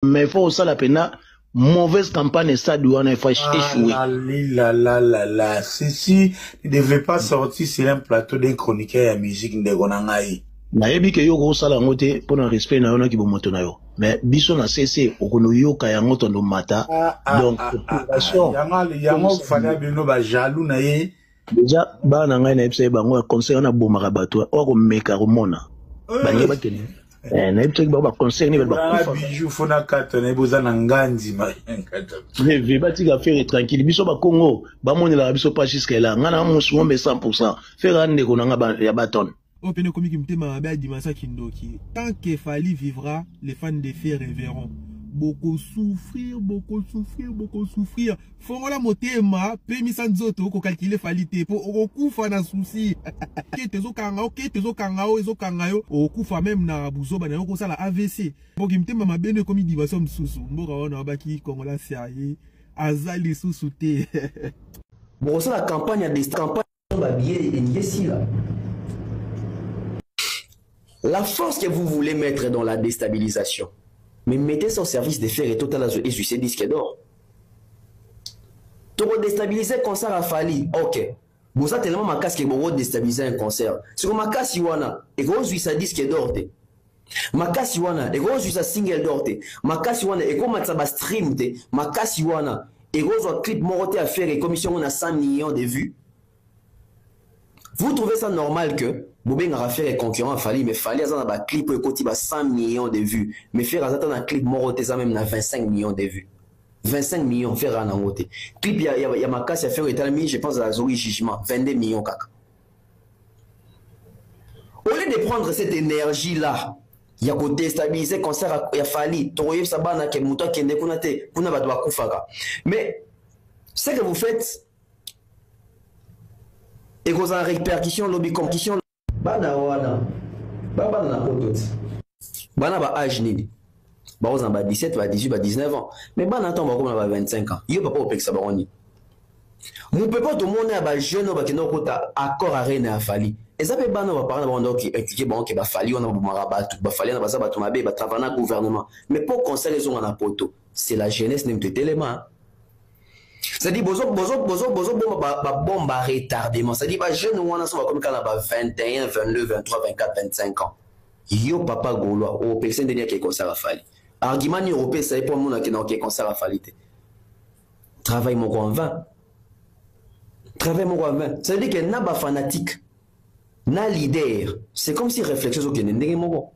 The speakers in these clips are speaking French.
mais il faut ça la peine mauvaise campagne stade où on a fait échouer. Ceci ne devait pas sortir sur un plateau d'un chroniqueur de musique de Gonangaï. Nayebi ke yo ko sala ngote pour un respect na yona ki bomoto na yo. Mais biso na CC okono yo ka yango tondo mata. Donc population yango fanya bino ba jaloux na ye. Déjà ba na ngai na epse bango conseil na bomaka bato o ko meka ko mona. Ba ngeba tene. Na epse ba conseil ni ba kufa. Bijou fona kato na boza na ngandi ma. Mais ba tika faire tranquille biso ba Congo ba monela biso pas jusqu'à là ngana musu ngombe 100%. Faire ande ko na ba ya baton. Tant que Fally vivra, les fans de fer verront. Beaucoup souffrir, beaucoup souffrir, beaucoup souffrir. Faut la motema, pemi sanzoto, ko calculer Fally te, po okufa na souci. Tezo kangao, ezo kangayo, okufa même na buzo bana ko sala AVC. Pour kimtema mabene komi divaso msusu, mbora wana baki kongola siaye, azali susu te. Bon, ça la campagne a des campagnes ici là. La force que vous voulez mettre dans la déstabilisation, mais mettez son service de fer et total et sur ces disques d'or. Tu vas déstabiliser un concert à Fally, ok. Vous avez tellement ma casque que vous déstabiliser un concert. Sur ma casse, Iwana, et vous avez sa disque d'or. Ma casse, Iwana, et vous avez sa single d'or. Ma casse, Iwana, et vous avez sa stream. Ma casse, Iwana, et vous avez un clip moroté à faire et commission on a 100 millions de vues. Vous trouvez ça normal que Bobé a fait un concurrent à Fally, mais Fally a un clip qui a 100 millions de vues. Mais faire un clip moroté, ça même 25 millions de vues. 25 millions, faire un moté. Clip, il y a ma casse à faire, je pense à la Zoé Jugement, 22 millions. Kaka. Au lieu de prendre cette énergie-là, il y a qu'à déstabiliser le concert à Fally, Toroyev Sabana, qui est mouton, qui est nékunate, qui n'a pas de koufaka. Mais ce que vous faites, et vous avez répercussion, lobby compétition, bana wana, bana na kotot, bana ba âge nini, ba aux ba 17, ba 18, ba 19 ans, mais bana tombe comme ba 25 ans, yo papa opek sa baroni. Mon papa tout le monde a ba jeune ba keno kota accord à René à Fally. Et ça peut bana ba parler ba qui expliquer ba que ba Fally on a ba marabatu, ba Fally na ba sa ba to mabe ba travailler dans gouvernement. Mais pour conseil les on a poto, c'est la jeunesse n'aime tout élément. C'est-à-dire, bozo bombe à retardement. C'est-à-dire, jeune ou on a comme quand on a 21, 22, 23, 24, 25 ans. Yo papa gaulois, au personne de qui est concert à Fally. Argument européen, c'est pour moi qui est concert à Fally. Travaille mon en vain. Travaille mon en vain. C'est-à-dire que n'a pas fanatique, n'a leader. C'est comme si réflexion qui n'est pas.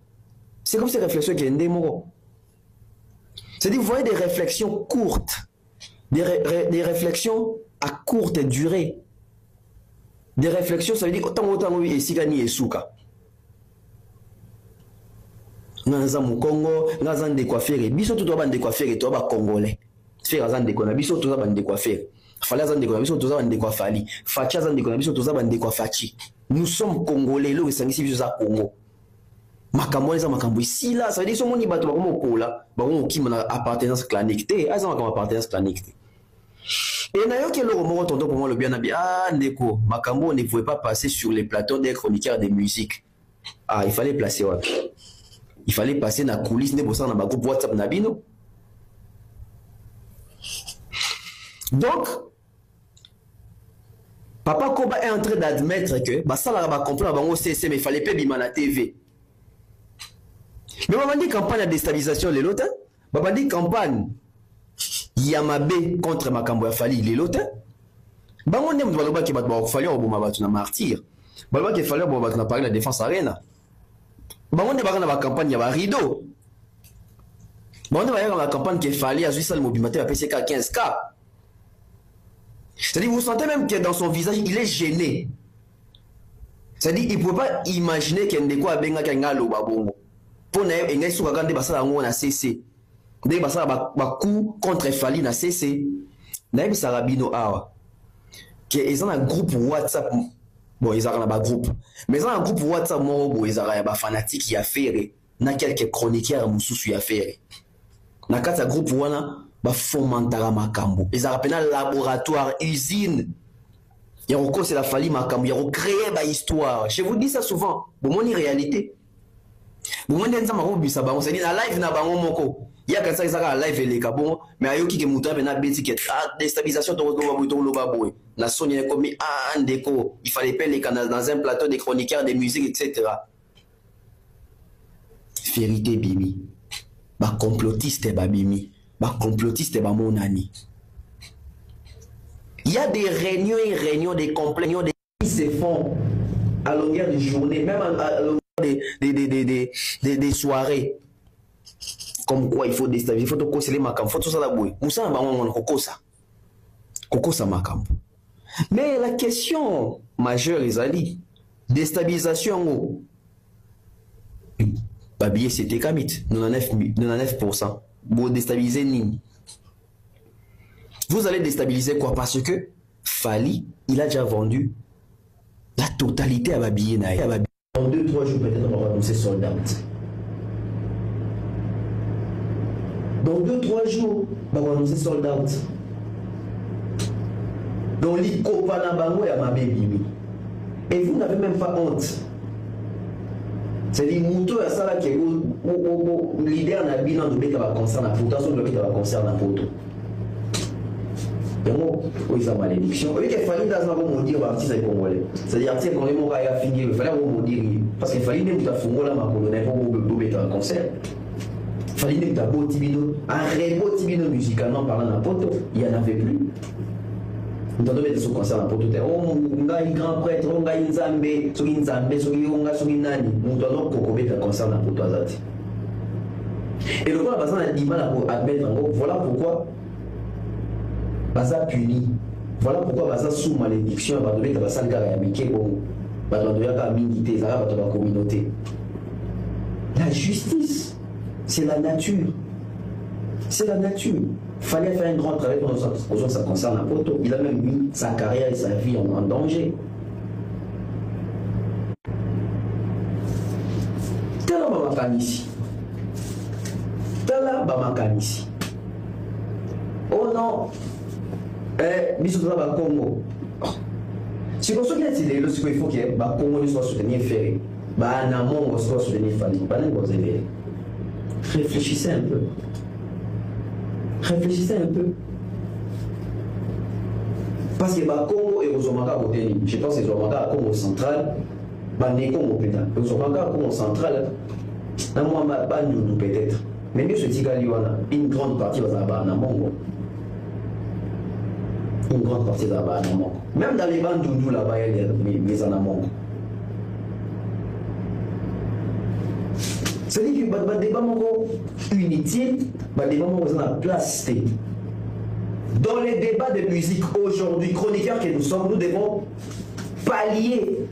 C'est comme si réflexion qui n'est pas. C'est-à-dire, vous voyez des réflexions courtes. Des réflexions à courte durée. Des réflexions, ça veut dire autant oui et sigani et souka. Naza mu Congo, naza de quoi faire. Biso tout doit de quoi faire et toi congolais. Faire azan de quoi biso tout doit de quoi faire. Fallait azan de quoi biso tout doit de quoi Fally. Fachi azan de quoi biso tout doit de quoi Fachi. Nous sommes congolais, le sangisi biso za Congo. Makambo les makambo ici là, ça veut dire que moni bato bakomo kola, bakomo ki mona appartenance clanique té, azan comme appartenance clanique. Et d'ailleurs, quel est le moment pour moi le bien habillé? Ah, Neko, Makambo ne pouvait pas passer sur les plateaux des chroniqueurs de musique. Ah, il fallait placer, ouais. Il fallait passer dans la coulisse, pour ça, dans le groupe WhatsApp Nabino. Donc, Papa Koba est en train d'admettre que, bah, ça, là, va comprendre, bah, on sait, mais il fallait pas bimer la TV. Mais on m'a dit campagne de déstabilisation, les lots, on m'a dit campagne. Yamabe contre Makambo ya Fally les lots. Ba on aime doit ki bat ba Fally au boma batu na martyr. Ba ba ki Fally au boma batu na Paris la défense arena. Ba on ba na campagne ya ba rideau. Ba on ba la campagne qui Fally a juste le mobimateur à PCK 15K. C'est-à-dire vous sentez même que dans son visage il est gêné. C'est-à-dire il ne peut pas imaginer qu'il y a quoi benga kangalo babongo. Pour na engai suka gande basala ngo na CC. Dès que ça va coup contre Fally na CC, naïm sarabino awa. Que ils ont un groupe WhatsApp. Bon, ils ont un groupe. Mais ils ont un groupe WhatsApp moi ils ont un fanatique qui a fait na quelques chroniqueurs mususu ya fait. Na kata groupe wana ba fomentara makambo. Ils ont appelé un laboratoire usine. Il y a c'est la Fally makambo, il y a créé ba histoire. Je vous dis ça souvent. Bon mon réalité. Bon mon nza mako bisa ba on se dit na live na bango moko. Il y a quelqu'un qui a live et les cabons, mais il y a qui mouta na bétiquette. Ah, déstabilisation la Sony est commis un déco. Il fallait payer les canaux dans un plateau de chroniqueurs, de musique, etc. Vérité bimi. Ba complotiste ba bimi. Ba complotiste ba monani. Il y a des réunions et réunions, des compléments qui se font à longueur de journée, même à longueur des soirées. Comme quoi il faut déstabiliser, il faut tout les macam, il faut tout ça la bouille. Moussa on kokosa. Kokosa macam. Mais la question majeure est ali déstabilisation Babier c'était kamit 99%. Vous déstabiliser Nini. Vous allez déstabiliser quoi? Parce que Fali, il a déjà vendu la totalité à Babier Naï. En 2-3 jours peut-être on va annoncer sold out. Dans 2-3 jours, on va annoncer sold out. Dans l'Ikopana Bango et ma baby. Et vous n'avez même pas honte. C'est les moutons à ça là qui est au leader n'a bien de bêta va concerne la pourtant son bêta va concerne la photo. Donc, oui, ça malédiction. Oui, qu'il fallait dans un moment dire artiste congolais. C'est-à-dire que quand les mots a fini, il fallait un moment dire parce qu'il fallait même ta fongo là ma colonne pour bêta va concert. Il fallait même ta beau tibino, un rébeau tibino musicalement parlant la photo, il y en avait plus. Nous avons mis ce concert dans le oh, on a un grand prêtre, on a une zambé, on a une nani. Nous avons un concert dans le azati. Et le roi a dit mal pour admettre en gros, voilà pourquoi Baza puni. Voilà pourquoi Baza sous malédiction va donner la salle caramique pour donner la communauté, la communauté. La justice, c'est la nature. C'est la nature. Il fallait faire un grand travail pour nous, ça concerne la photo. Il a même mis sa carrière et sa vie en danger. Tala Bamakanisi. Tala Bamakanisi. Oh non. Bisous à Congo. Si vous souvenez de il faut que le Congo soit soutenu ferré. Namon soit soutenu Fali. Réfléchissez un peu. Réfléchissez un peu. Parce que le Congo est aux Omaka côté. Je pense que les Omaka Congo central. Les Congo peut-être. Les Omaka Congo central. Nous peut-être. Mais bien ce Tigali, une grande partie va à Namongo. Une grande partie va à Namongo. Même dans les bandes doudou là-bas, il y a des Namongo. C'est-à-dire que les débats inutiles, les débats ont la place. Dans les débats de musique aujourd'hui, chroniqueurs que nous sommes, nous devons pallier.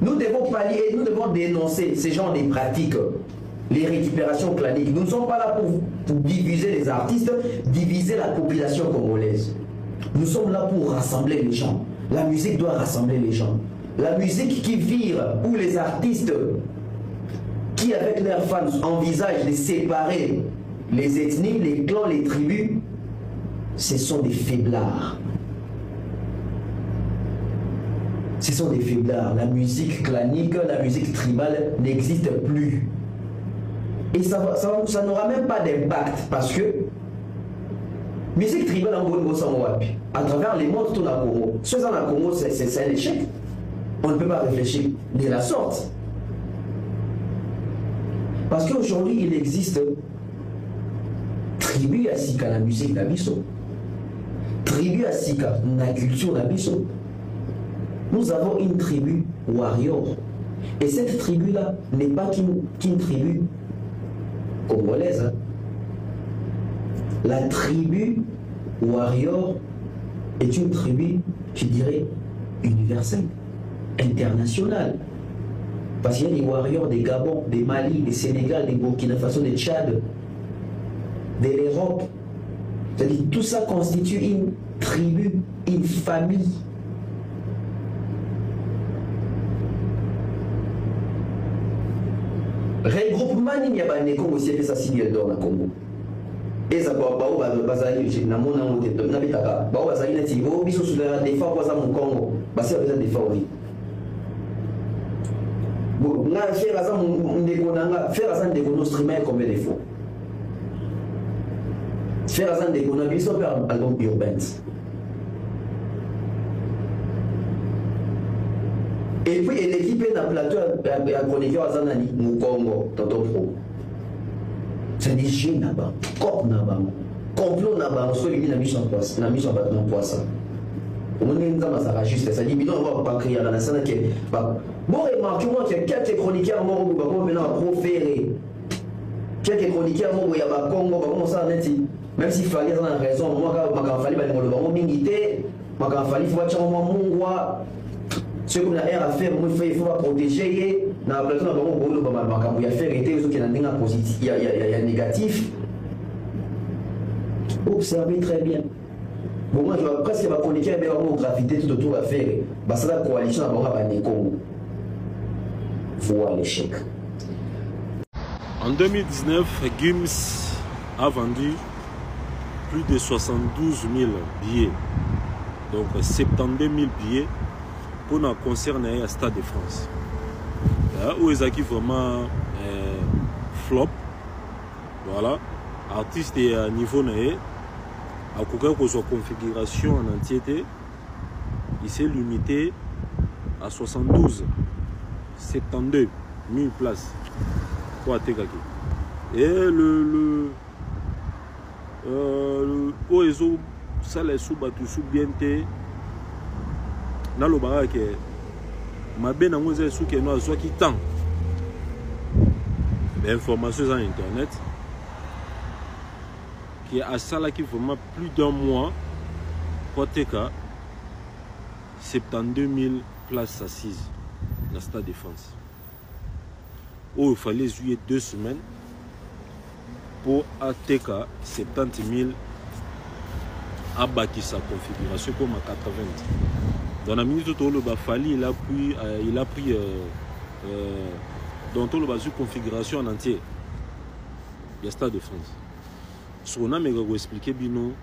Nous devons pallier, nous devons dénoncer ces genres de pratiques, les récupérations claniques. Nous ne sommes pas là pour diviser les artistes, diviser la population congolaise. Nous sommes là pour rassembler les gens. La musique doit rassembler les gens. La musique qui vire, où les artistes qui avec leurs fans envisagent de séparer les ethnies, les clans, les tribus, ce sont des faiblards. Ce sont des faiblards. La musique clanique, la musique tribale n'existe plus. Et ça n'aura même pas d'impact parce que musique tribale en Congo, à travers les mondes tout dans le Congo. Ce dans le Congo, c'est un échec. On ne peut pas réfléchir de la sorte. Parce qu'aujourd'hui, il existe tribu à Sika, la musique d'Abisso. Tribu à Sika, la culture d'Abisso. Nous avons une tribu warrior. Et cette tribu-là n'est pas qu'une tribu congolaise. Hein. La tribu warrior est une tribu, je dirais, universelle, internationale. Parce qu'il y a des warriors des Gabon, des Mali, des Sénégal, des Burkina Faso, des Tchad, de l'Europe. C'est-à-dire tout ça constitue une tribu, une famille. Regroupement, il n'y a pas de Congo aussi fait ça signal dans le Congo. Et ça va pas bazali na mona ngote na bitaka ba bazali na tibo biso sula des fois kwa za mu Congo ba c'est des fois oui. Bon, na faire ça ndeko nanga faire ça ndeko no streamer combien de fois. faire ça des qu'on a vu ça faire album urbain. Et puis l'équipe est dans le plateau à chroniqueur à Zanani, Mukongo, Tonton Pro. C'est des jeunes là-bas, corps là-bas, complot là-bas, on se dit la mission en place, la mission en place. On est dans la juste, ça dit, mais non, on va pas crier à la scène. Bon, remarquez-moi qu'il y a quelques chroniqueurs morts qui vont maintenant proférer. Quelques chroniqueurs morts, il y a pas Congo, comment ça, même s'il fallait avoir raison, moi, quand il fallait aller dans le baron militaire, quand il fallait voir mon roi. Ce qu'on a à faire, il faut protéger. Dans la plateau, il y a faire été qui est positif, il y a négatif. Observez très bien. Bon, moi, je vais presque chroniquer avec la gravité tout autour à faire. C'est la coalition à Congo. Voilà l'échec. En 2019, Gims a vendu plus de 72 000 billets. Donc 72 000 billets pour un concert à Stade de France. Où ils ont vraiment flop. Voilà. Artiste est à niveau naé. À quoi que soit configuration en entièreté, il s'est limité à 72 000 places pour Atekaki. Et le OESO, ça les sous-battu sous-bienté. Dans le barak, ma bien en osé sous qui est soit qui tend. L'information sur internet qui est à ça là qui vraiment plus d'un mois pour TK 72 000 places assises dans le Stade de France. Où il fallait jouer 2 semaines pour ATK 70 000 à bâtir sa configuration comme à 80. Dans la minute où le Bafali il a pris dans tout le bas configuration en entier. Il y a Stade de France. Ce qu'on a expliqué bino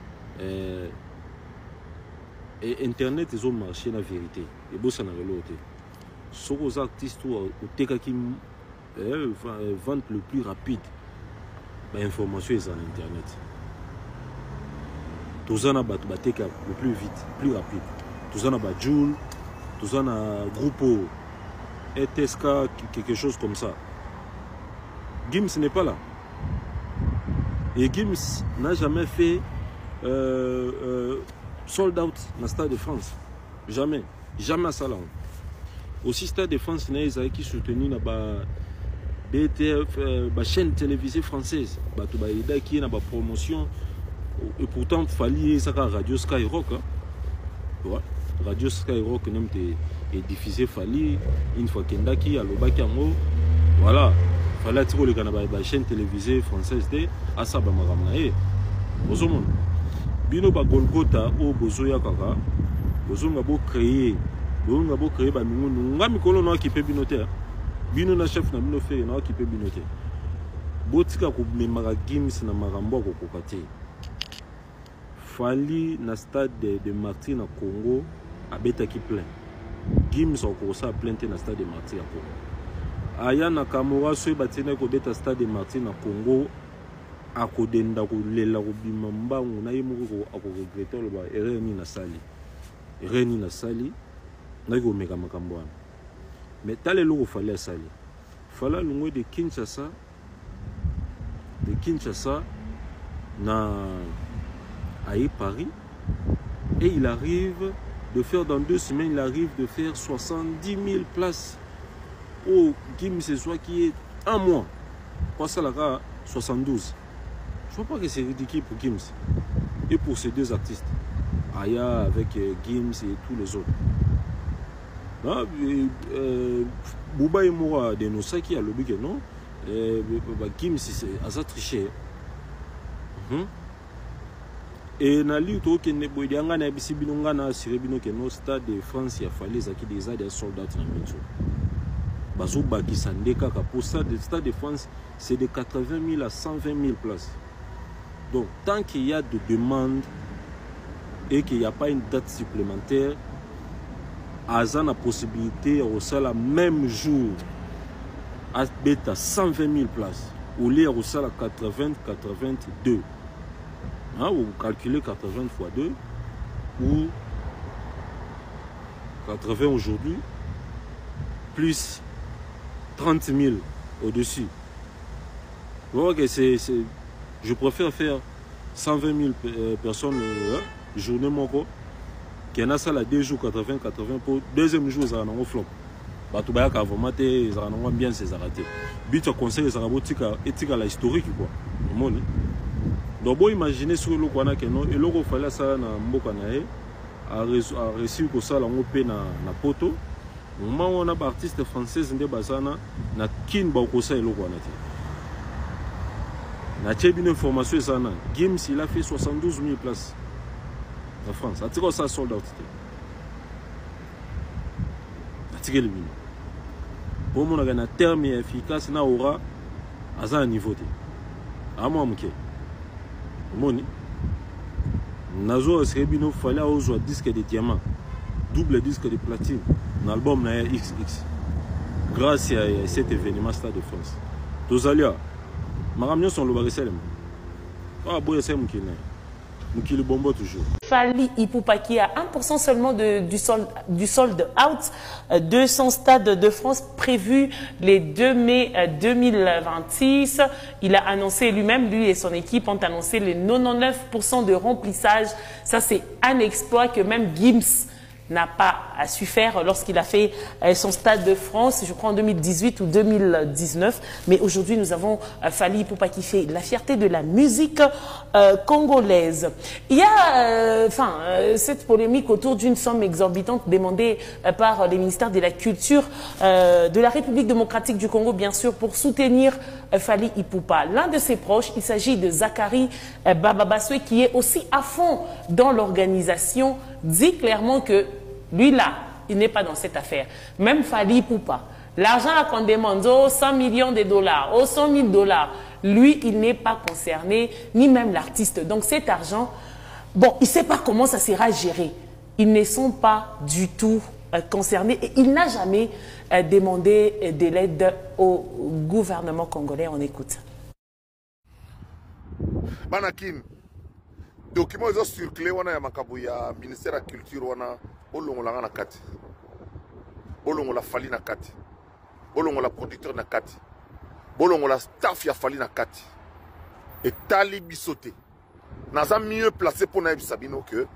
et internet ils ont marché la vérité. Et bon ça n'a rien l'autre. Ce aux artistes au TK qui vendent le plus rapide. L'information est en internet. Tout ça n'a pas le plus vite, plus rapide. Tout ça n'a pas Joule, tout ça n'a Groupo, ETSK, quelque chose comme ça. Gims n'est pas là. Et Gims n'a jamais fait sold out dans le Stade de France. Jamais. Jamais ça là. Aussi, Stade de France, il y a qui soutenu la BTF, la chaîne télévisée française. Il y a qui a une promotion. Et pourtant, il fallait ça Radio Skyrock. Hein. Ouais. Radio Skyrock est diffusé Fali une fois qu'il y a qui a le bac en haut. Voilà. Il fallait tirer le Canada, la chaîne télévisée française de Asaba Maramnae. Bozomon. Bino ba Golgotha au Bozoya Kaka. Bozonga bo créer. Bozonga bo créer ba mingu. Ngami kolo na ki pe binote. Bino na chef na bino fait na ki pe binote. Botika ko memara Gims na marambo ko kokate. Fali na stade de Martyrs na Congo abeta ki plein. Gims ko sa plainte na stade de Martyrs à Congo. Aya na Kamora so batena ko beta stade de Martyrs na Congo akodenda ko lela ko bima mbangu na yemo ko regretter le ba erreni na sali. Erreni na sali na ko meka makambo wana. Mais tale lo ko fallait sali. Fala lungo de Kinshasa na à Paris et il arrive de faire dans 2 semaines, il arrive de faire 70 000 places au Gims ce soir qui est un mois. Quoi ça là 72. Je vois pas que c'est ridicule pour Gims et pour ces 2 artistes. Aya avec Gims et tous les autres. Bouba et Moura de Nosaki a le but non. Gims c'est à tricher. Et na luto ke ne boyanga na bisibinonga na sirebino ke no Stade de France ya fallait zaki des soldats na minzo. Bazo bakisa ndeka ka pour ça de Stade de France c'est de 80 000 à 120 000 places. Donc tant qu'il y a de demandes et qu'il n'y a pas une date supplémentaire, Azan a la possibilité au sala même jour à bêta 120 000 places au lieu au sala 82. Hein, vous calculez 80 fois 2 ou 80 aujourd'hui, plus 30 000 au-dessus. Vous voyez que je préfère faire 120 000 personnes journée moko, qui en a ça là 2 jours 80 pour deuxième jour ça en flop. Bato baya ka vraiment te ça en bien c'est arrêté. But conseil ça rabotika éthique la historique quoi. Moni. Donc bon imaginer sur le kwana que non et loko fallait ça na mboka na e a réussi ko ça la ngopé na poto. Au moment où on a des artistes français ndé bazana na kin ba ko ça eloko wana te. Na tché une information ça na Gims il a fait 72 000 places en France. Atiko ça sold out. Atiko le bino. Pour mon agana terme efficace na aura à un niveau te. À moi mke. Moni. Nazo Srebino fallait aux disque de diamant, double disque de platine, un album na XX. Grâce à cet événement Stade de France. Tozalia, maramio son lobaresel. Ah boy c'est Mukili Bombo toujours. Fally Ipupa qui a 1% seulement du sold out de son Stade de France prévu les 2 mai 2026. Il a annoncé lui-même, lui et son équipe ont annoncé les 99% de remplissage. Ça c'est un exploit que même Gims n'a pas su faire lorsqu'il a fait son Stade de France, je crois en 2018 ou 2019. Mais aujourd'hui, nous avons Fally Ipupa qui fait la fierté de la musique congolaise. Il y a cette polémique autour d'une somme exorbitante demandée par les ministères de la Culture de la République démocratique du Congo, bien sûr, pour soutenir Fally Ipupa. L'un de ses proches, il s'agit de Zachary Bababaswe, qui est aussi à fond dans l'organisation, dit clairement que lui là, il n'est pas dans cette affaire. Même Fally Ipupa, l'argent qu'on demande, 100 millions de dollars, 100 000 dollars, lui, il n'est pas concerné, ni même l'artiste. Donc cet argent, bon, il ne sait pas comment ça sera géré. Ils ne sont pas du tout concernés et il n'a jamais demandé de l'aide au gouvernement congolais. On écoute. Banakin, document ils ont circulé wana ya makabu ya ministère de la culture wana bolongo la na kati. Bolongo la Fally na kati. Bolongo la producteur na kati. Bolongo la staff ya Fally na kati. Et tali bisoté. Naza mieux placé pour na bisabino que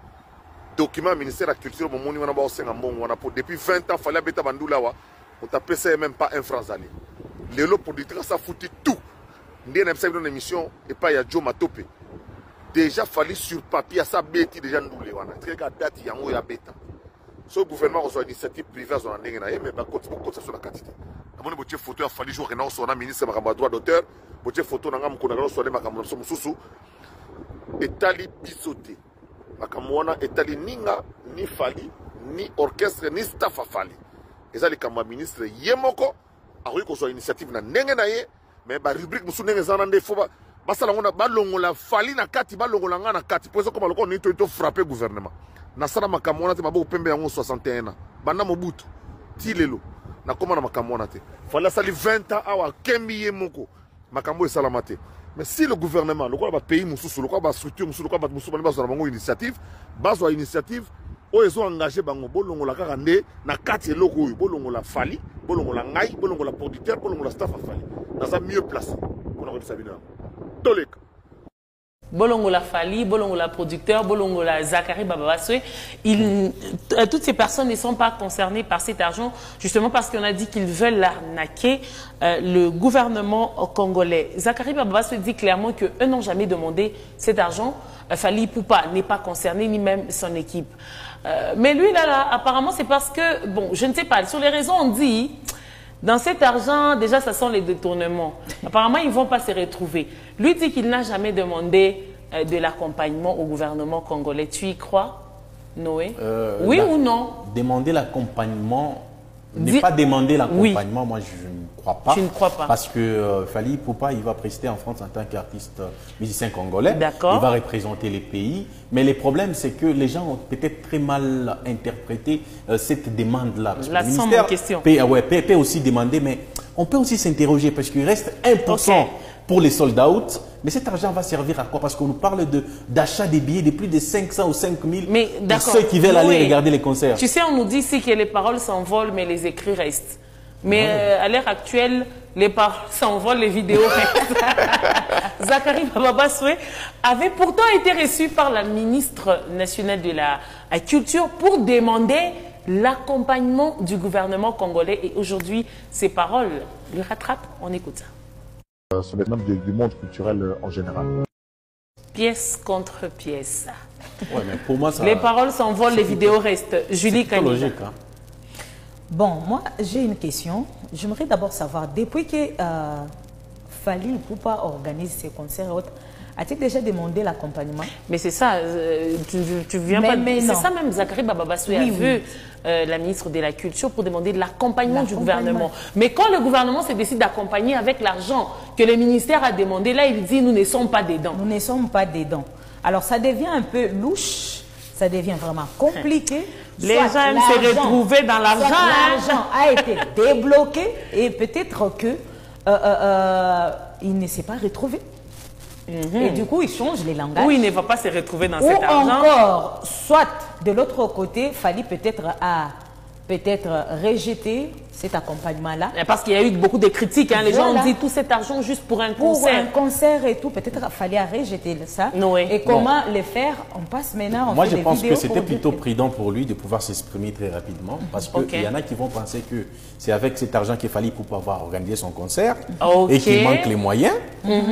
document ministère de la culture momoni wana ba osenga mbongo wana pour depuis 20 ans Fally abeta bandula wa on t'a payé même pas 1 franc zali. Le producteur ça foutu tout. Ndé na bisabino émission et pas ya Joe Matope. Déjà Fally sur papier à sa bêti déjà ndoulé wana très ga date yango ya beta ce gouvernement reçoit initiative privée sur la ndengena mais ba côté sur la quantité amone botie photo ya Fally jour na so na ministre makamba droit d'auteur botie photo na ngam kona so le makamba so mususu etali bisoté makamba wana etali ninga ni Fally ni orchestre ni staff à Fally ezali kamba ministre yemoko a reçoit initiative na ndengena ye mais ba rubrique musu ndenge zana nde fo basala ngona balongola Fally na kati balongola nga na kati pozo comme loko ni to frapper gouvernement na sala makamona te mabo pembe yango 61 ans banda mobutu tilelo na koma na makamona te Fally sali 20 ans awa kembi ye moko makambo esalama te mais si le gouvernement loko ba pays mususu loko ba structure mususu loko ba mususu ba bazwa bango initiative bazwa initiative o ezo engagé bango bolongola kaka nde na kati eloko oyo bolongola Fally bolongola ngai bolongola producteur bolongola staff à Fally na za mieux placé on a ça bien Tolek. Bolongola Fally, Bolongola producteur, Bolongola Zachary Bababaswe, toutes ces personnes ne sont pas concernées par cet argent, justement parce qu'on a dit qu'ils veulent arnaquer le gouvernement congolais. Zachary Bababaswe dit clairement qu'eux n'ont jamais demandé cet argent. Fally Ipupa n'est pas concerné, ni même son équipe. Mais lui, là, apparemment, c'est parce que, bon, je ne sais pas, sur les réseaux, on dit... Dans cet argent, déjà, ça sont les détournements. Apparemment, ils ne vont pas se retrouver. Lui dit qu'il n'a jamais demandé de l'accompagnement au gouvernement congolais. Tu y crois, Noé? Oui ou non? Demander l'accompagnement, ne pas demander l'accompagnement, oui. Moi, je ne crois pas. Tu ne crois pas? Parce que Fally Ipupa, il va prester en France en tant qu'artiste musicien congolais. D'accord. Il va représenter les pays. Mais le problème, c'est que les gens ont peut-être très mal interprété cette demande-là. La somme en question. Peut aussi demander, mais on peut aussi s'interroger parce qu'il reste 1% pour les sold out. Mais cet argent va servir à quoi? Parce qu'on nous parle d'achat des billets de plus de 500 ou 5000 pour ceux qui veulent aller regarder les concerts. Tu sais, on nous dit ici que les paroles s'envolent, mais les écrits restent. Mais à l'heure actuelle, les paroles s'envolent, les vidéos restent. Zachary Bababasoué avait pourtant été reçu par la ministre nationale de la Culture pour demander l'accompagnement du gouvernement congolais. Et aujourd'hui, ces paroles le rattrapent. On écoute ça. C'est maintenant du monde culturel en général. Pièce contre pièce. Ouais, mais pour moi, ça, les paroles s'envolent, les vidéos restent. Julie Kanyika. Logique, hein. Bon, moi, j'ai une question. J'aimerais d'abord savoir, depuis que Fally Ipupa organise ses concerts et autres, a-t-il déjà demandé l'accompagnement? Mais c'est ça, tu viens pas... C'est ça même, Zachary Bababasoué a vu la ministre de la Culture pour demander l'accompagnement du gouvernement. Mais quand le gouvernement se décide d'accompagner avec l'argent que le ministère a demandé, là, il dit nous ne sommes pas dedans. Nous ne sommes pas dedans. Alors, ça devient un peu louche, ça devient vraiment compliqué. Les gens aiment se retrouver dans l'argent. L'argent a été débloqué et peut-être que il ne s'est pas retrouvé. Et du coup, il change les langages. Ou il ne va pas se retrouver dans cet argent. Ou encore, soit de l'autre côté, Fally peut-être a rejeté cet accompagnement-là. Parce qu'il y a eu beaucoup de critiques. Hein. Les gens ont dit tout cet argent juste pour un concert. Pour un concert et tout, peut-être Fally a rejeté ça. Oui. Et comment le faire? On passe maintenant, moi, je pense que c'était plutôt prudent pour lui de pouvoir s'exprimer très rapidement. Parce qu'il y en a qui vont penser que c'est avec cet argent qu'il fallait pour pouvoir organiser son concert et qu'il manque les moyens.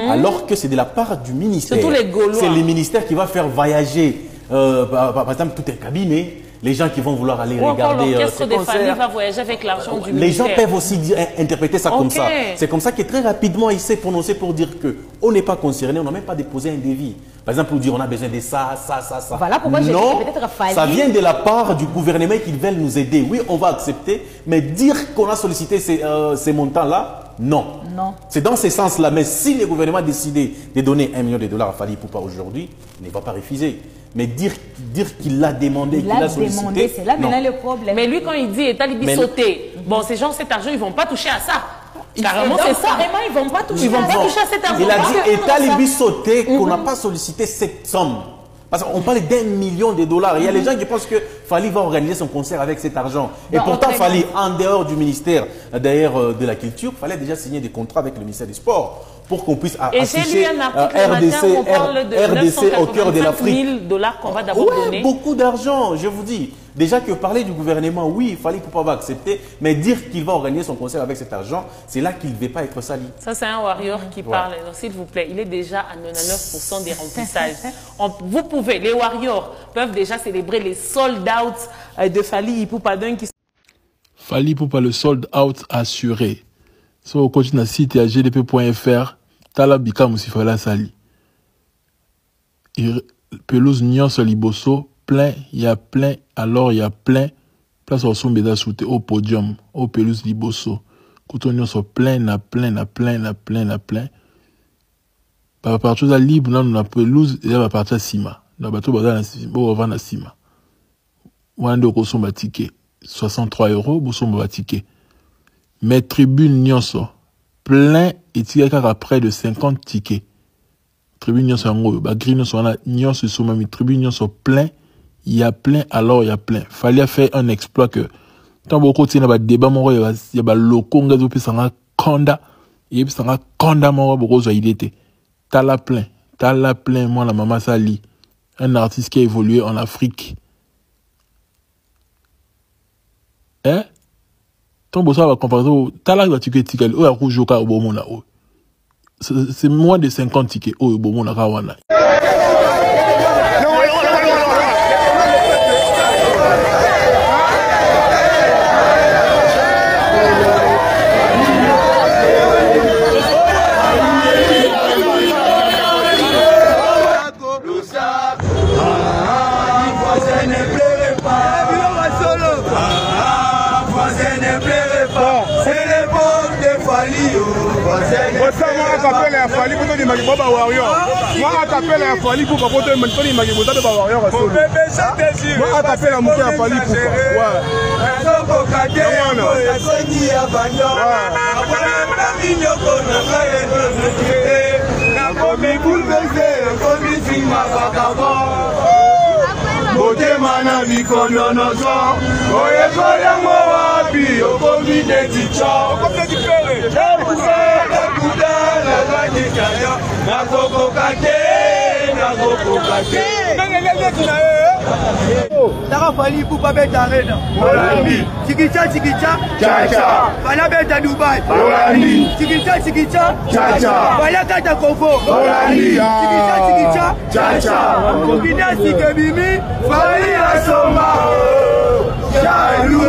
Alors que c'est de la part du ministère. Surtout les Gaulois. C'est le ministère qui va faire voyager, par exemple, tout est cabiné. Les gens qui vont vouloir aller regarder l'orchestre des familles va voyager avec l'argent du ministère. Les gens peuvent aussi interpréter ça comme ça. C'est comme ça que très rapidement, il s'est prononcé pour dire qu'on n'est pas concerné, on n'a même pas déposé un devis. Par exemple, pour dire on a besoin de ça. Voilà pourquoi j'ai dit peut-être Fally. Ça vient de la part du gouvernement qu'ils veulent nous aider. Oui, on va accepter, mais dire qu'on a sollicité ces montants-là, non. C'est dans ce sens-là. Mais si le gouvernement a décidé de donner $1 million à Fally Ipupa aujourd'hui, il ne va pas refuser. Mais dire qu'il l'a demandé, qu'il a sollicité... c'est là maintenant le problème. Mais lui, quand il dit État Libye sauté, bon, ces gens, cet argent, ils ne vont pas toucher à ça. Carrément, c'est ça. Carrément, ils ne vont pas toucher à cet argent. Il a dit État Libye sauté qu'on n'a pas sollicité cette somme. Parce qu'on parle d'1 million de dollars. Il y a les gens qui pensent que Fally va organiser son concert avec cet argent. Et pourtant, Fally, en dehors du ministère d'ailleurs de la Culture, il fallait déjà signer des contrats avec le ministère des Sports pour qu'on puisse afficher RDC au cœur de l'Afrique. $1,000 qu'on va d'abord donner. Beaucoup d'argent, je vous dis. Déjà que parler du gouvernement, oui, Fally Ipupa va accepter, mais dire qu'il va organiser son concert avec cet argent, c'est là qu'il ne veut pas être sali. Ça, c'est un warrior qui parle. S'il vous plaît, il est déjà à 99% des remplissages. Vous pouvez, les warriors peuvent déjà célébrer les sold out de Fally Ipupa. Fally Ipupa, le sold out assuré. Si vous continuez à site à gdp.fr, Tala Bika Moussifala Sali. Pelouse Nyonso Liboso, plein, il y a plein, alors il y a plein. Place au son béda souté au podium, au pelouse Liboso. Quand on est plein. Par partir de libre, dans la pelouse, il y a partir de Sima. Dans le bateau, on va à Sima. Wande au son ticket. 63 €, vous son ticket. Mais tribune Nyonso, plein, et il y a près de 50 tickets. Tribune Nyonso, Nyonso, tribune Nyonso, plein. Il y a plein, alors il y a plein. Fallait faire un exploit que, tant beaucoup de débat, il y a le Congo, il y a Konda, il y a Konda, il y a Tala plein, moi, la maman Sali, un artiste qui a évolué en Afrique. Hein? Tant que ça va comparer, Tala va ticket, ou à rouge au cas où c'est moins de 50 tickets, au bon, la Kawana. Moi, appelle à Fali pour raconter une bonne image de Bavaria. Moi, appelle à Mouké à Fali pour motema na mikono nozo oyekola moabi okomide ticho kudala zakikayo nakokokate Tara Fali pour pas bête arena. Chikicha Chacha. Fala bête Dubaï. Chikicha Chacha. Fala kata Congo. Chikicha Chacha. Kobina Sikebimi. Fali Asoma. Jalou.